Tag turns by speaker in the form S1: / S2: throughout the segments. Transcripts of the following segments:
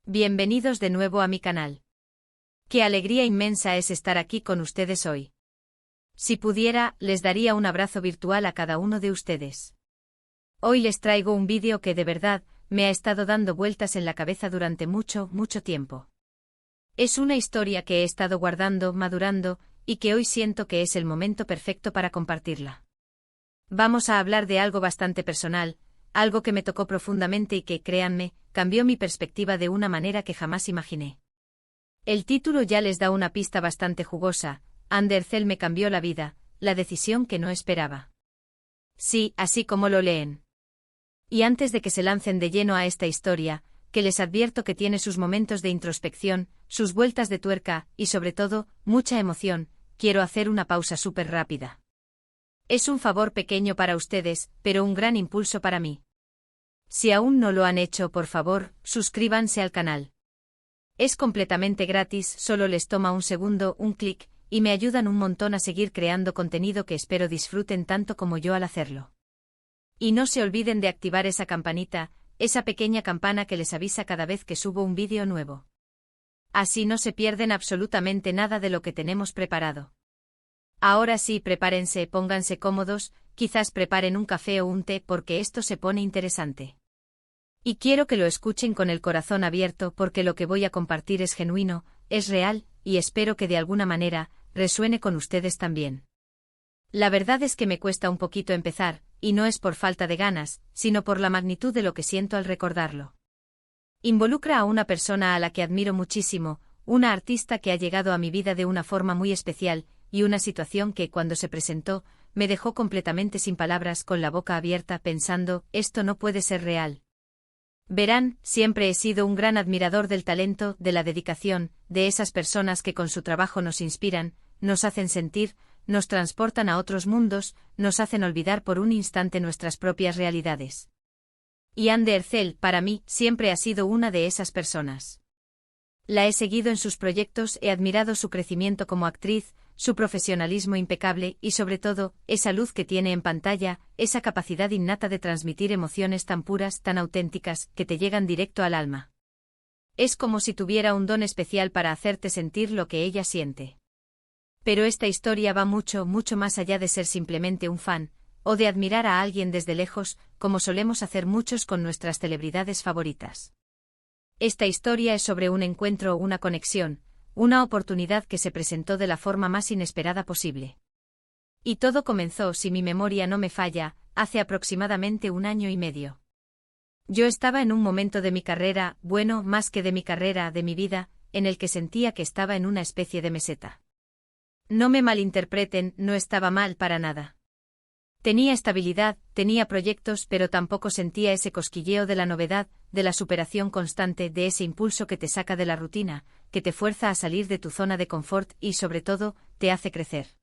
S1: Bienvenidos de nuevo a mi canal. Qué alegría inmensa es estar aquí con ustedes hoy. Si pudiera, les daría un abrazo virtual a cada uno de ustedes. Hoy les traigo un vídeo que de verdad me ha estado dando vueltas en la cabeza durante mucho tiempo. Es una historia que he estado guardando, madurando, y que hoy siento que es el momento perfecto para compartirla. Vamos a hablar de algo bastante personal, algo que me tocó profundamente y que, créanme, cambió mi perspectiva de una manera que jamás imaginé. El título ya les da una pista bastante jugosa: Under Cell me cambió la vida, la decisión que no esperaba. Sí, así como lo leen. Y antes de que se lancen de lleno a esta historia, que les advierto que tiene sus momentos de introspección, sus vueltas de tuerca, y sobre todo, mucha emoción, quiero hacer una pausa súper rápida. Es un favor pequeño para ustedes, pero un gran impulso para mí. Si aún no lo han hecho, por favor, suscríbanse al canal. Es completamente gratis, solo les toma un segundo, un clic, y me ayudan un montón a seguir creando contenido que espero disfruten tanto como yo al hacerlo. Y no se olviden de activar esa campanita, esa pequeña campana que les avisa cada vez que subo un vídeo nuevo. Así no se pierden absolutamente nada de lo que tenemos preparado. Ahora sí, prepárense, pónganse cómodos, quizás preparen un café o un té porque esto se pone interesante. Y quiero que lo escuchen con el corazón abierto porque lo que voy a compartir es genuino, es real, y espero que de alguna manera resuene con ustedes también. La verdad es que me cuesta un poquito empezar, y no es por falta de ganas, sino por la magnitud de lo que siento al recordarlo. Involucra a una persona a la que admiro muchísimo, una artista que ha llegado a mi vida de una forma muy especial, y una situación que, cuando se presentó, me dejó completamente sin palabras, con la boca abierta, pensando, esto no puede ser real. Verán, siempre he sido un gran admirador del talento, de la dedicación, de esas personas que con su trabajo nos inspiran, nos hacen sentir, nos transportan a otros mundos, nos hacen olvidar por un instante nuestras propias realidades. Y Under Cell, para mí, siempre ha sido una de esas personas. La he seguido en sus proyectos, he admirado su crecimiento como actriz, su profesionalismo impecable y sobre todo, esa luz que tiene en pantalla, esa capacidad innata de transmitir emociones tan puras, tan auténticas, que te llegan directo al alma. Es como si tuviera un don especial para hacerte sentir lo que ella siente. Pero esta historia va mucho más allá de ser simplemente un fan, o de admirar a alguien desde lejos, como solemos hacer muchos con nuestras celebridades favoritas. Esta historia es sobre un encuentro o una conexión, una oportunidad que se presentó de la forma más inesperada posible. Y todo comenzó, si mi memoria no me falla, hace aproximadamente 1 año y medio. Yo estaba en un momento de mi carrera, bueno, más que de mi carrera, de mi vida, en el que sentía que estaba en una especie de meseta. No me malinterpreten, no estaba mal para nada. Tenía estabilidad, tenía proyectos, pero tampoco sentía ese cosquilleo de la novedad, de la superación constante, de ese impulso que te saca de la rutina, que te fuerza a salir de tu zona de confort y, sobre todo, te hace crecer.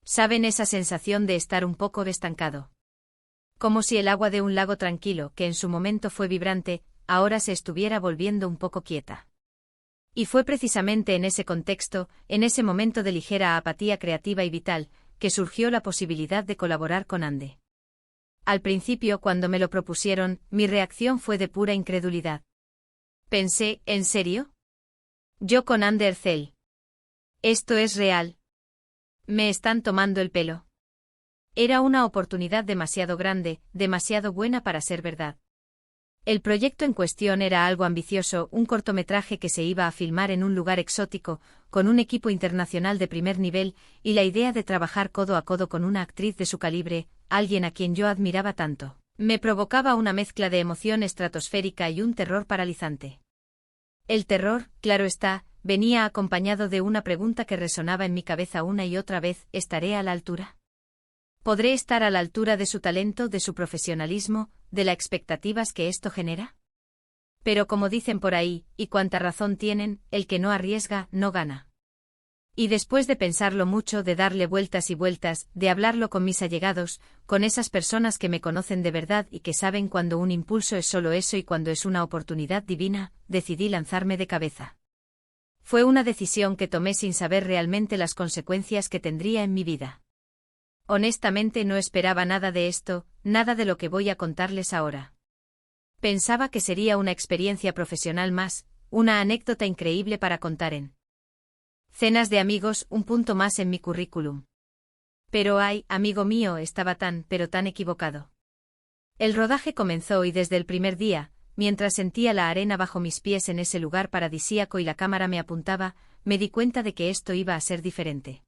S1: ¿Saben esa sensación de estar un poco estancado? Como si el agua de un lago tranquilo, que en su momento fue vibrante, ahora se estuviera volviendo un poco quieta. Y fue precisamente en ese contexto, en ese momento de ligera apatía creativa y vital, que surgió la posibilidad de colaborar con Ande. Al principio, cuando me lo propusieron, mi reacción fue de pura incredulidad. Pensé, ¿en serio? Yo con Under Cell. ¿Esto es real? ¿Me están tomando el pelo? Era una oportunidad demasiado grande, demasiado buena para ser verdad. El proyecto en cuestión era algo ambicioso, un cortometraje que se iba a filmar en un lugar exótico, con un equipo internacional de primer nivel, y la idea de trabajar codo a codo con una actriz de su calibre, alguien a quien yo admiraba tanto, me provocaba una mezcla de emoción estratosférica y un terror paralizante. El terror, claro está, venía acompañado de una pregunta que resonaba en mi cabeza una y otra vez: ¿estaré a la altura? ¿Podré estar a la altura de su talento, de su profesionalismo, de las expectativas que esto genera? Pero como dicen por ahí, y cuánta razón tienen, el que no arriesga, no gana. Y después de pensarlo mucho, de darle vueltas y vueltas, de hablarlo con mis allegados, con esas personas que me conocen de verdad y que saben cuando un impulso es solo eso y cuando es una oportunidad divina, decidí lanzarme de cabeza. Fue una decisión que tomé sin saber realmente las consecuencias que tendría en mi vida. Honestamente no esperaba nada de esto, nada de lo que voy a contarles ahora. Pensaba que sería una experiencia profesional más, una anécdota increíble para contar en cenas de amigos, un punto más en mi currículum. Pero ay, amigo mío, estaba pero tan equivocado. El rodaje comenzó y desde el primer día, mientras sentía la arena bajo mis pies en ese lugar paradisíaco y la cámara me apuntaba, me di cuenta de que esto iba a ser diferente.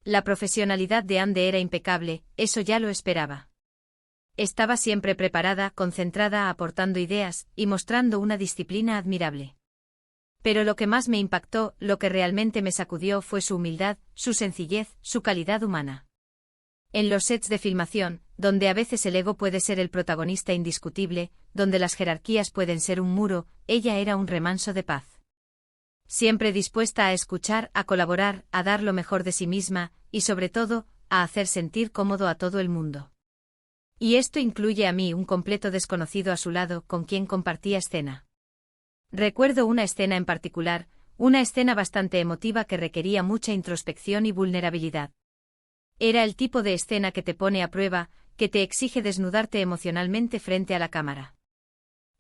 S1: La profesionalidad de Ande era impecable, eso ya lo esperaba. Estaba siempre preparada, concentrada, aportando ideas y mostrando una disciplina admirable. Pero lo que más me impactó, lo que realmente me sacudió fue su humildad, su sencillez, su calidad humana. En los sets de filmación, donde a veces el ego puede ser el protagonista indiscutible, donde las jerarquías pueden ser un muro, ella era un remanso de paz. Siempre dispuesta a escuchar, a colaborar, a dar lo mejor de sí misma, y sobre todo, a hacer sentir cómodo a todo el mundo. Y esto incluye a mí, un completo desconocido a su lado, con quien compartía escena. Recuerdo una escena en particular, una escena bastante emotiva que requería mucha introspección y vulnerabilidad. Era el tipo de escena que te pone a prueba, que te exige desnudarte emocionalmente frente a la cámara.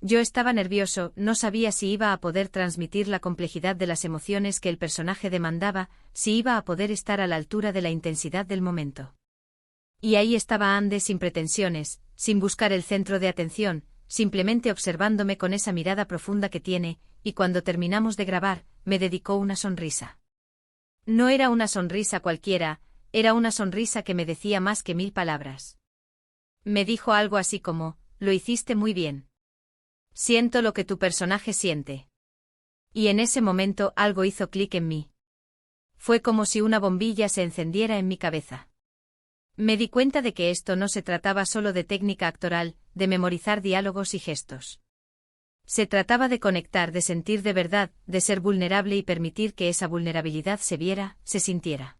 S1: Yo estaba nervioso, no sabía si iba a poder transmitir la complejidad de las emociones que el personaje demandaba, si iba a poder estar a la altura de la intensidad del momento. Y ahí estaba Ande sin pretensiones, sin buscar el centro de atención, simplemente observándome con esa mirada profunda que tiene, y cuando terminamos de grabar, me dedicó una sonrisa. No era una sonrisa cualquiera, era una sonrisa que me decía más que 1000 palabras. Me dijo algo así como, lo hiciste muy bien. Siento lo que tu personaje siente. Y en ese momento algo hizo clic en mí. Fue como si una bombilla se encendiera en mi cabeza. Me di cuenta de que esto no se trataba solo de técnica actoral, de memorizar diálogos y gestos. Se trataba de conectar, de sentir de verdad, de ser vulnerable y permitir que esa vulnerabilidad se viera, se sintiera.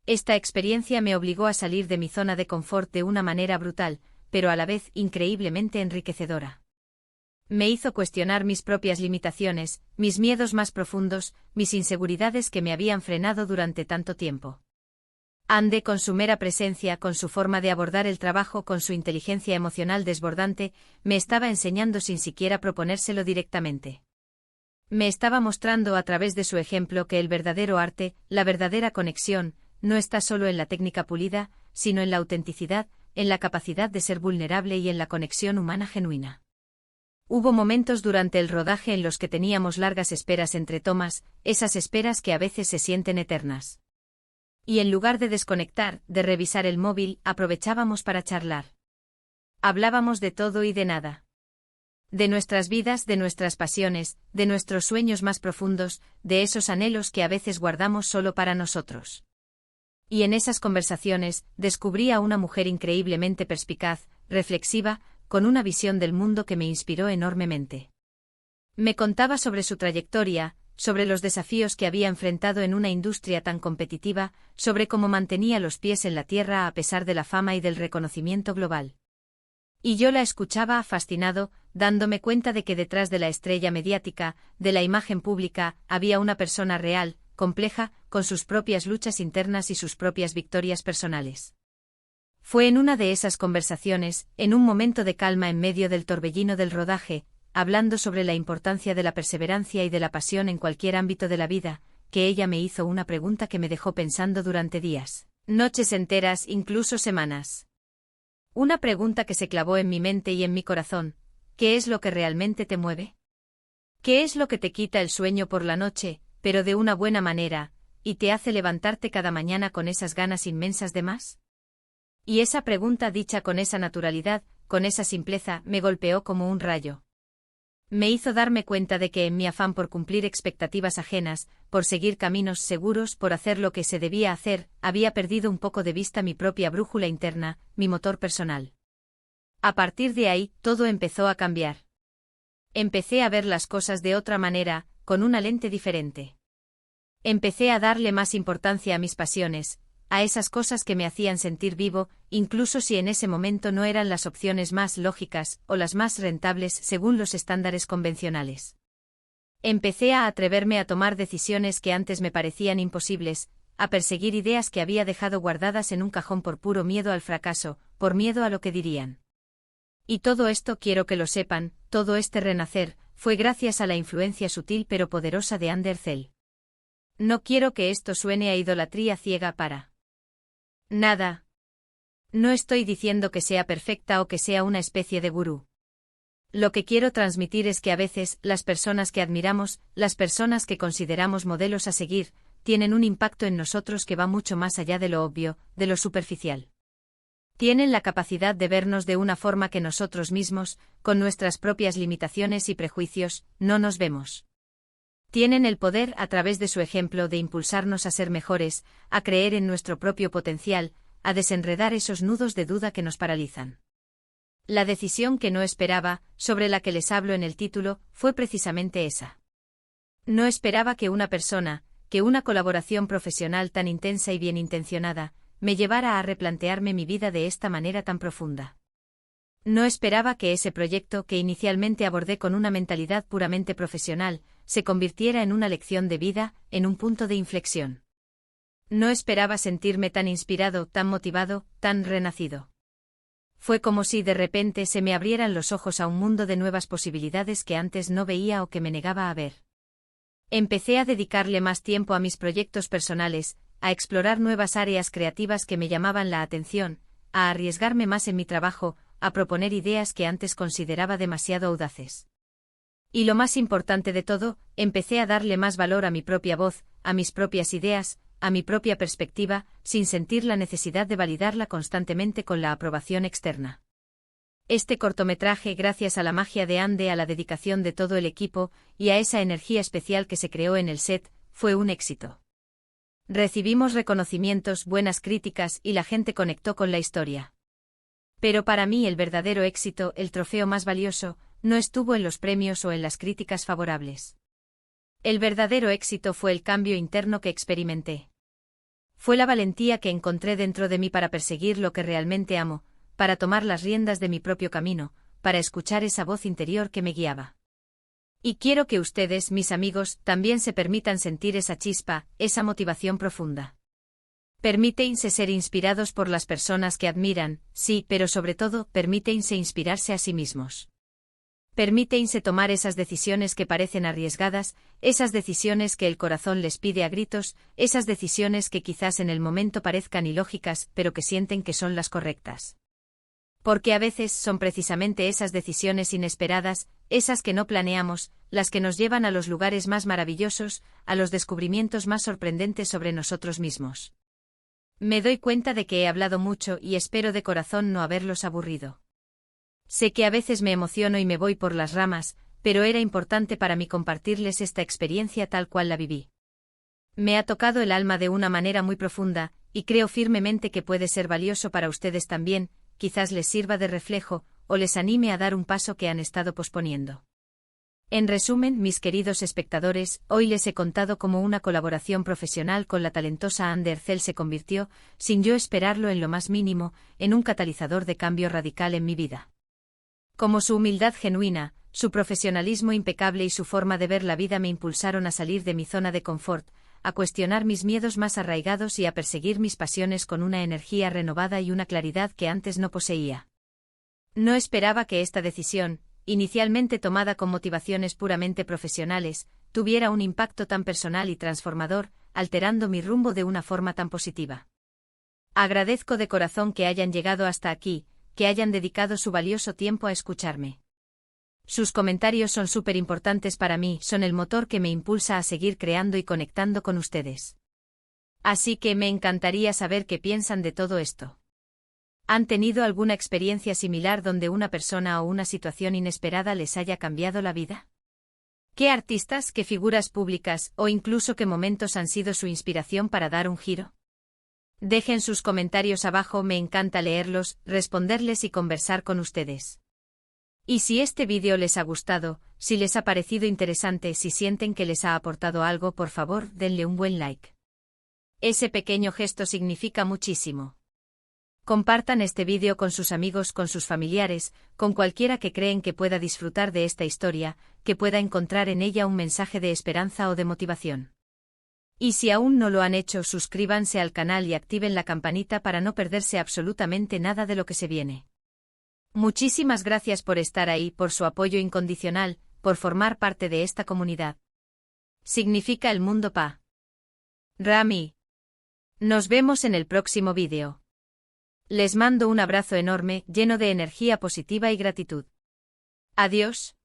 S1: Esta experiencia me obligó a salir de mi zona de confort de una manera brutal, pero a la vez increíblemente enriquecedora. Me hizo cuestionar mis propias limitaciones, mis miedos más profundos, mis inseguridades que me habían frenado durante tanto tiempo. Ande, con su mera presencia, con su forma de abordar el trabajo, con su inteligencia emocional desbordante, me estaba enseñando sin siquiera proponérselo directamente. Me estaba mostrando a través de su ejemplo que el verdadero arte, la verdadera conexión, no está solo en la técnica pulida, sino en la autenticidad, en la capacidad de ser vulnerable y en la conexión humana genuina. Hubo momentos durante el rodaje en los que teníamos largas esperas entre tomas, esas esperas que a veces se sienten eternas. Y en lugar de desconectar, de revisar el móvil, aprovechábamos para charlar. Hablábamos de todo y de nada. De nuestras vidas, de nuestras pasiones, de nuestros sueños más profundos, de esos anhelos que a veces guardamos solo para nosotros. Y en esas conversaciones, descubrí a una mujer increíblemente perspicaz, reflexiva, con una visión del mundo que me inspiró enormemente. Me contaba sobre su trayectoria, sobre los desafíos que había enfrentado en una industria tan competitiva, sobre cómo mantenía los pies en la tierra a pesar de la fama y del reconocimiento global. Y yo la escuchaba fascinado, dándome cuenta de que detrás de la estrella mediática, de la imagen pública, había una persona real, compleja, con sus propias luchas internas y sus propias victorias personales. Fue en una de esas conversaciones, en un momento de calma en medio del torbellino del rodaje, hablando sobre la importancia de la perseverancia y de la pasión en cualquier ámbito de la vida, que ella me hizo una pregunta que me dejó pensando durante días, noches enteras, incluso semanas. Una pregunta que se clavó en mi mente y en mi corazón: ¿qué es lo que realmente te mueve? ¿Qué es lo que te quita el sueño por la noche, pero de una buena manera, y te hace levantarte cada mañana con esas ganas inmensas de más? Y esa pregunta dicha con esa naturalidad, con esa simpleza, me golpeó como un rayo. Me hizo darme cuenta de que en mi afán por cumplir expectativas ajenas, por seguir caminos seguros, por hacer lo que se debía hacer, había perdido un poco de vista mi propia brújula interna, mi motor personal. A partir de ahí, todo empezó a cambiar. Empecé a ver las cosas de otra manera, con una lente diferente. Empecé a darle más importancia a mis pasiones, a esas cosas que me hacían sentir vivo, incluso si en ese momento no eran las opciones más lógicas o las más rentables según los estándares convencionales. Empecé a atreverme a tomar decisiones que antes me parecían imposibles, a perseguir ideas que había dejado guardadas en un cajón por puro miedo al fracaso, por miedo a lo que dirían. Y todo esto, quiero que lo sepan, todo este renacer, fue gracias a la influencia sutil pero poderosa de Andercel. No quiero que esto suene a idolatría ciega para nada. No estoy diciendo que sea perfecta o que sea una especie de gurú. Lo que quiero transmitir es que a veces, las personas que admiramos, las personas que consideramos modelos a seguir, tienen un impacto en nosotros que va mucho más allá de lo obvio, de lo superficial. Tienen la capacidad de vernos de una forma que nosotros mismos, con nuestras propias limitaciones y prejuicios, no nos vemos. Tienen el poder, a través de su ejemplo, de impulsarnos a ser mejores, a creer en nuestro propio potencial, a desenredar esos nudos de duda que nos paralizan. La decisión que no esperaba, sobre la que les hablo en el título, fue precisamente esa. No esperaba que una persona, que una colaboración profesional tan intensa y bien intencionada, me llevara a replantearme mi vida de esta manera tan profunda. No esperaba que ese proyecto que inicialmente abordé con una mentalidad puramente profesional, se convirtiera en una lección de vida, en un punto de inflexión. No esperaba sentirme tan inspirado, tan motivado, tan renacido. Fue como si de repente se me abrieran los ojos a un mundo de nuevas posibilidades que antes no veía o que me negaba a ver. Empecé a dedicarle más tiempo a mis proyectos personales, a explorar nuevas áreas creativas que me llamaban la atención, a arriesgarme más en mi trabajo, a proponer ideas que antes consideraba demasiado audaces. Y lo más importante de todo, empecé a darle más valor a mi propia voz, a mis propias ideas, a mi propia perspectiva, sin sentir la necesidad de validarla constantemente con la aprobación externa. Este cortometraje, gracias a la magia de Ande, a la dedicación de todo el equipo, y a esa energía especial que se creó en el set, fue un éxito. Recibimos reconocimientos, buenas críticas y la gente conectó con la historia. Pero para mí el verdadero éxito, el trofeo más valioso, no estuvo en los premios o en las críticas favorables. El verdadero éxito fue el cambio interno que experimenté. Fue la valentía que encontré dentro de mí para perseguir lo que realmente amo, para tomar las riendas de mi propio camino, para escuchar esa voz interior que me guiaba. Y quiero que ustedes, mis amigos, también se permitan sentir esa chispa, esa motivación profunda. Permítense ser inspirados por las personas que admiran, sí, pero sobre todo, permítense inspirarse a sí mismos. Permítense tomar esas decisiones que parecen arriesgadas, esas decisiones que el corazón les pide a gritos, esas decisiones que quizás en el momento parezcan ilógicas, pero que sienten que son las correctas. Porque a veces son precisamente esas decisiones inesperadas, esas que no planeamos, las que nos llevan a los lugares más maravillosos, a los descubrimientos más sorprendentes sobre nosotros mismos. Me doy cuenta de que he hablado mucho y espero de corazón no haberlos aburrido. Sé que a veces me emociono y me voy por las ramas, pero era importante para mí compartirles esta experiencia tal cual la viví. Me ha tocado el alma de una manera muy profunda, y creo firmemente que puede ser valioso para ustedes también, quizás les sirva de reflejo, o les anime a dar un paso que han estado posponiendo. En resumen, mis queridos espectadores, hoy les he contado cómo una colaboración profesional con la talentosa Andercel se convirtió, sin yo esperarlo en lo más mínimo, en un catalizador de cambio radical en mi vida. Como su humildad genuina, su profesionalismo impecable y su forma de ver la vida me impulsaron a salir de mi zona de confort, a cuestionar mis miedos más arraigados y a perseguir mis pasiones con una energía renovada y una claridad que antes no poseía. No esperaba que esta decisión, inicialmente tomada con motivaciones puramente profesionales, tuviera un impacto tan personal y transformador, alterando mi rumbo de una forma tan positiva. Agradezco de corazón que hayan llegado hasta aquí, que hayan dedicado su valioso tiempo a escucharme. Sus comentarios son súper importantes para mí, son el motor que me impulsa a seguir creando y conectando con ustedes. Así que me encantaría saber qué piensan de todo esto. ¿Han tenido alguna experiencia similar donde una persona o una situación inesperada les haya cambiado la vida? ¿Qué artistas, qué figuras públicas o incluso qué momentos han sido su inspiración para dar un giro? Dejen sus comentarios abajo, me encanta leerlos, responderles y conversar con ustedes. Y si este vídeo les ha gustado, si les ha parecido interesante, si sienten que les ha aportado algo, por favor, denle un buen like. Ese pequeño gesto significa muchísimo. Compartan este vídeo con sus amigos, con sus familiares, con cualquiera que creen que pueda disfrutar de esta historia, que pueda encontrar en ella un mensaje de esperanza o de motivación. Y si aún no lo han hecho, suscríbanse al canal y activen la campanita para no perderse absolutamente nada de lo que se viene. Muchísimas gracias por estar ahí, por su apoyo incondicional, por formar parte de esta comunidad. Significa el mundo Pa. Rami. Nos vemos en el próximo vídeo. Les mando un abrazo enorme, lleno de energía positiva y gratitud. Adiós.